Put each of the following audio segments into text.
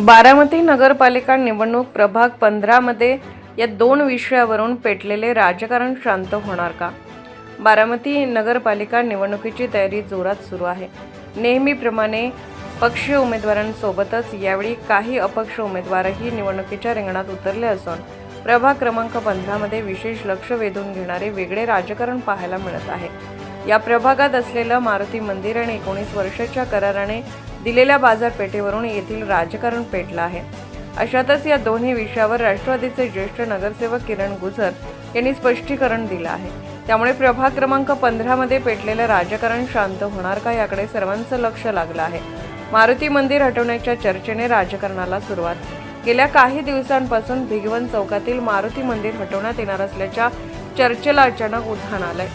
बारामती नगरपालिका निवडणूक प्रभाग 15 मध्ये या दोन विषयावरून पेटलेले राजकारण शांत होणार का? बारामती नगरपालिका निवडणुकीची तयारी जोरात सुरू आहे. नेहमीप्रमाणे पक्षीय उमेदवारांसोबतच यावेळी काही अपक्ष उमेदवारही निवडणुकीच्या रिंगणात उतरले असून प्रभाग क्रमांक 15 मध्ये विशेष लक्ष वेधून घेणारे वेगळे राजकारण पाहायला मिळत आहे. या प्रभागात असलेलं मारुती मंदिर आणि 19 वर्षाच्या कराराने दिलेल्या बाजारपेठेवरून येथील राजकारण पेटलं आहे. अशातच या दोन्ही विषयावर राष्ट्रवादीचे ज्येष्ठ नगरसेवक किरण गुजर यांनी स्पष्टीकरण दिलं आहे. त्यामुळे प्रभाग क्रमांक 15 मध्ये पेटलेलं राजकारण शांत होणार का याकडे सर्वांचं लक्ष लागलं आहे. मारुती मंदिर हटवण्याच्या चर्चेने राजकारणाला सुरुवात. गेल्या काही दिवसांपासून भिगवण चौकातील मारुती मंदिर हटवण्यात येणार असल्याच्या चर्चेला अचानक उधाण आलंय.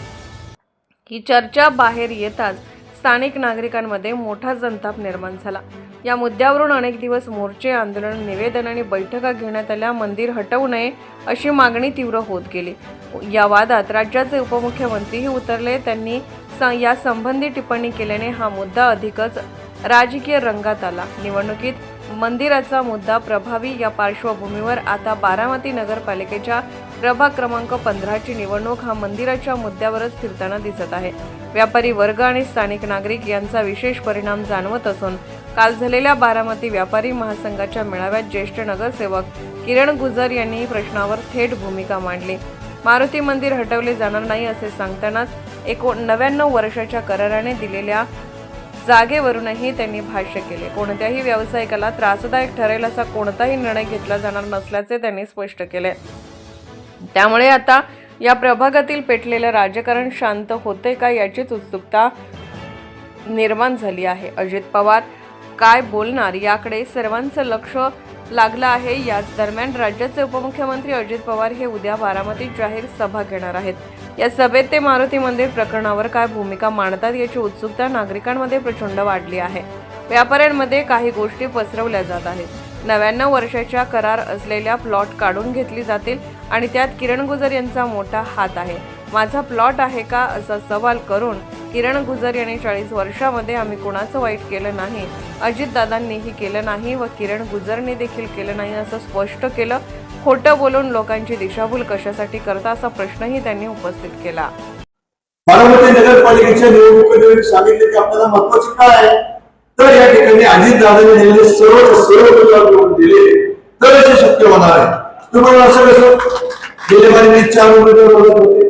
ही चर्चा बाहेर येताच स्थानिक नागरिकांमध्ये मोठा संताप निर्माण झाला. या मुद्द्यावरून अनेक दिवस मोर्चे, आंदोलन, निवेदन आणि बैठका घेण्यात आल्या. मंदिर हटवू नये अशी मागणी तीव्र होत गेली. या वादात राज्याचे उपमुख्यमंत्रीही उतरले. त्यांनी या संबंधी टिप्पणी केल्याने हा मुद्दा अधिकच राजकीय रंगात आला. निवडणुकीत मंदिराचा मुद्दा प्रभावी या पार्श्वभूमीवर आता बारामती नगरपालिकेच्या प्रभाग क्रमांक 15 ची निवडणूक हा मंदिराच्या मुद्द्यावरच फिरताना दिसत आहे. व्यापारी वर्ग आणि स्थानिक नागरिक यांचा विशेष परिणाम जाणवत असून काल झालेल्या बारामती व्यापारी महासंघाच्या मेळाव्यात ज्येष्ठ नगरसेवक किरण गुजर यांनी प्रश्नावर थेट भूमिका मांडली. मारुती मंदिर हटवले जाणार नाही असे सांगतानाच 99 वर्षाच्या कराराने दिलेल्या जागेवरूनही त्यांनी भाष्य केले. कोणत्याही व्यावसायिकाला त्रासदायक ठरेल असा कोणताही निर्णय घेतला जाणार नसल्याचे त्यांनी स्पष्ट केले. त्यामुळे आता या प्रभागातील पेटलेलं राजकारण शांत होते का याचीच उत्सुकता निर्माण झाली आहे. अजित पवार काय बोलणार याकडे सर्वांचं लक्ष लागलं आहे. याच दरम्यान राज्याचे उपमुख्यमंत्री अजित पवार हे उद्या बारामतीत जाहीर सभा घेणार आहेत. या सभेत ते मारुती मंदिर प्रकरणावर काय भूमिका मांडतात याची उत्सुकता नागरिकांमध्ये प्रचंड वाढली आहे. व्यापाऱ्यांमध्ये काही गोष्टी पसरवल्या जात आहेत. 99 वर्षाच्या करार असलेल्या प्लॉट काढून घेतली जातील आणि त्यात किरण गुजर यांचा मोठा हात आहे. माझा प्लॉट आहे का असा सवाल करून किरण गुजर यांनी 40 वर्षामध्ये आम्ही कोणाचं वाईट केलं नाही, अजितदादांनीही केलं नाही व किरण गुजरने देखील केलं नाही असं स्पष्ट केलं. खोटं बोलून लोकांची दिशाभूल कशासाठी करता असा प्रश्नही त्यांनी उपस्थित केला. बारामती नगरपालिकेच्या निवडणुकीत सांगितले की आपल्याला महत्वाचे काय आहे, तर या ठिकाणी अजितदादांनी दिलेले सर्व दिले तर हे शक्य होणार आहे. तुम्हाला असं कसं गेल्या महिन्यात 4 उमेदवार बोलत होते.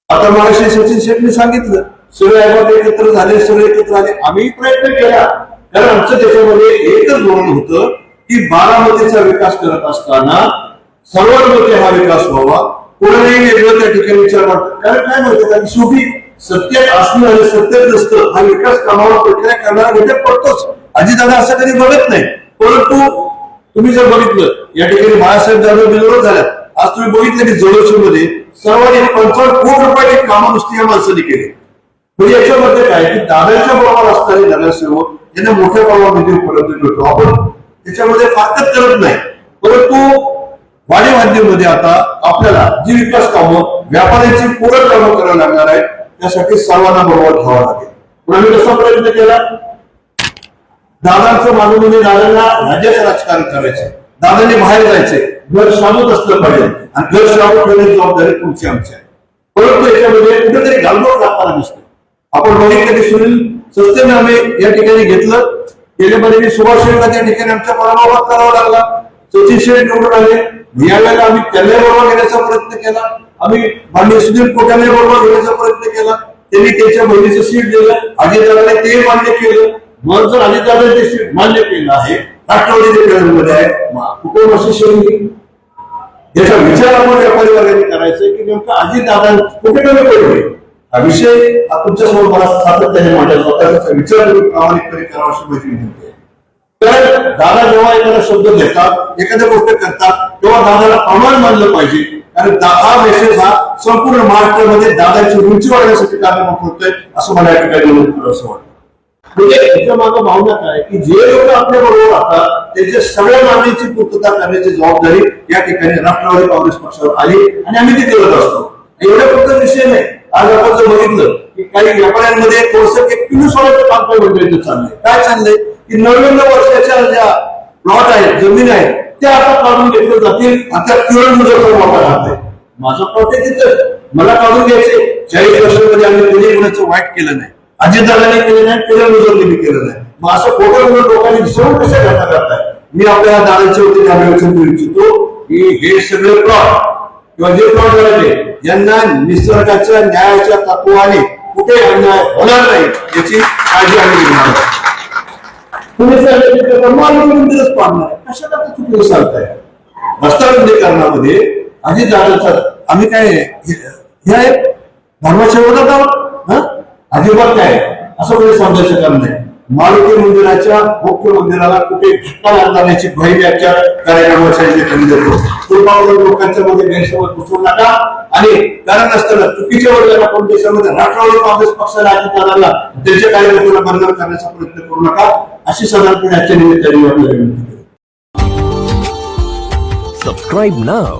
आता मगाशी सचिन शेट्टी सांगितलं सगळे एकत्र झाले, सगळे एकत्र आले. आम्ही प्रयत्न केला कारण आमच्या देशामध्ये एकच धोरण होतं की बारामतीचा विकास करत असताना सर्वांमध्ये हा विकास व्हावा. कोणालाही वेगळं त्या ठिकाणी विचार वाटतो. कारण काय म्हणतात कारण शेवटी सत्यात असणं आणि सत्यात नसतं हा विकास कामावर प्रक्रिया करणारा घटक पडतोच. अजितदादा असं कधी बघत नाही. परंतु तुम्ही जर बघितलं या ठिकाणी बाळासाहेब जाधव विरोध झाला. आज तुम्ही बघितलं की जळोशीमध्ये सर्वाधिक 55 कोटी रुपयाची कामं नुसती या माणसाने केली. म्हणजे याच्यामध्ये काय की दादांच्या बरोबर असणारे नगरसेवक यांना मोठ्या प्रमाणात निधी उपलब्ध करतो. आपण त्याच्यामध्ये फारकत करत नाही. परंतु वाढीव हद्दीमध्ये आता आपल्याला जी विकास कामं व्यापाऱ्यांची पूरक कामं करावी लागणार आहे त्यासाठी सर्वांना बरोबर ठेवावं लागेल. पण आम्ही कसा प्रयत्न केला, दादांचं मागून म्हणजे दादांना राज्याचं राजकारण करायचं, दादांनी बाहेर जायचंय, घर शाबूत असलं पाहिजे आणि घर शाबूत ठेवण्याची जबाबदारी तुमची आमची आहे. परंतु याच्यामध्ये कुठेतरी घालवून लागताना दिसतो. आपण बघितलं की सुनील सस्तेने आम्ही या ठिकाणी घेतलं. गेल्या महिन्यात सुभाष शेट्टीला त्या ठिकाणी आमच्या पराभवात करावा लागला. सचिन शेट्टी निवडून आले. यावेळेला आम्ही त्यांना बरोबर घेण्याचा प्रयत्न केला. आम्ही माननीय सुनील कोट्याने बरोबर घेण्याचा प्रयत्न केला. त्यांनी त्यांच्या बहिणीचं सीट दिलं. अजितदादाने ते मान्य केलं. मग जर अजितदादाने ते सीट मान्य केलं आहे राष्ट्रवादीच्या आहे कुटुंब शेवटी याचा विचार आपण व्यापारी वर्गाने करायचा की नेमका अजितदादा कुठे कमी पडले हा विषय तुमच्यासमोर मला सातत्याने मांडला स्वतःचा विचार प्रामाणिकपणे करावा अशी माझी विनंती आहे. तर दादा जेव्हा एखादा शब्द घेतात, एखाद्या गोष्ट करतात तेव्हा दादाला प्रमाण मानलं पाहिजे. कारण हा मेसेज हा संपूर्ण महाराष्ट्रामध्ये दादाची उंची वाढवण्यासाठी कार्यक्रम होतोय असं मला या ठिकाणी असं वाटतं. म्हणजे याच्या मागं भावना काय की जे लोक आपल्या बरोबर राहतात त्यांच्या सगळ्या मागणीची पूर्तता करण्याची जबाबदारी या ठिकाणी राष्ट्रवादी काँग्रेस पक्षावर आली आणि आम्ही ते करत असतो. एवढ्या फक्त विषय नाही. आज आपण जर बघितलं की काही व्यापाऱ्यांमध्ये थोडंसं एक पिलू सोडायचं काम काय मंडळीचं चाललंय. काय चाललंय की 99 वर्षाच्या ज्या प्लॉट आहेत, जमीन आहेत, त्या आता काढून घेतल्या जातील. आता किरण मुजोर वापर आहे. माझं प्लॉट आहे तिथं, मला काढून घ्यायचे. 40 वर्षामध्ये आम्ही कोणी कोणाचं वाईट केलं नाही, अजितदादांनी केलं नाही, किरण मुजोरनी केलं नाही. मग असं खोटं बोलून लोकांनी दिसवून कशा घटना करताय. मी आपल्या दादांच्या वतीने आम्ही विचारू इच्छितो की हे सगळे प्लॉट किंवा जे प्लॉट करायचे यांना निसर्गाच्या न्यायाच्या तत्वाने कुठे अन्याय होणार नाही याची काळजी आम्ही घेणार आहोत. तुम्ही मंदिरच पाडणार आहे, कशाला चुकीचं सांगताय. रस्ता रुंदीकरणामध्ये अजितदादांचा आम्ही काय हे आहे धर्माच्या विरोधात आहोत? अजिबात काय असं कोणी समजायचं कारण नाही. मारुती मंदिराच्या मुख्य मंदिराला कुठे घटना आणण्याची ग्वाही व्याख्या कार्यक्रमाच्या लोकांच्या मध्ये गैरसमज घुसवू नका. आणि कारण नसताना चुकीच्या वर्गाला कोण देशामध्ये राष्ट्रवादी काँग्रेस पक्षाला अजितदादांना त्यांच्या कार्यकर्त्यांना बंधन करण्याचा प्रयत्न करू नका अशी साधारणपणे आजच्या निमित्ताने आपल्याला विनंती करतो. Subscribe now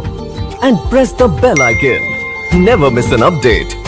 and press the bell icon. Never miss an update.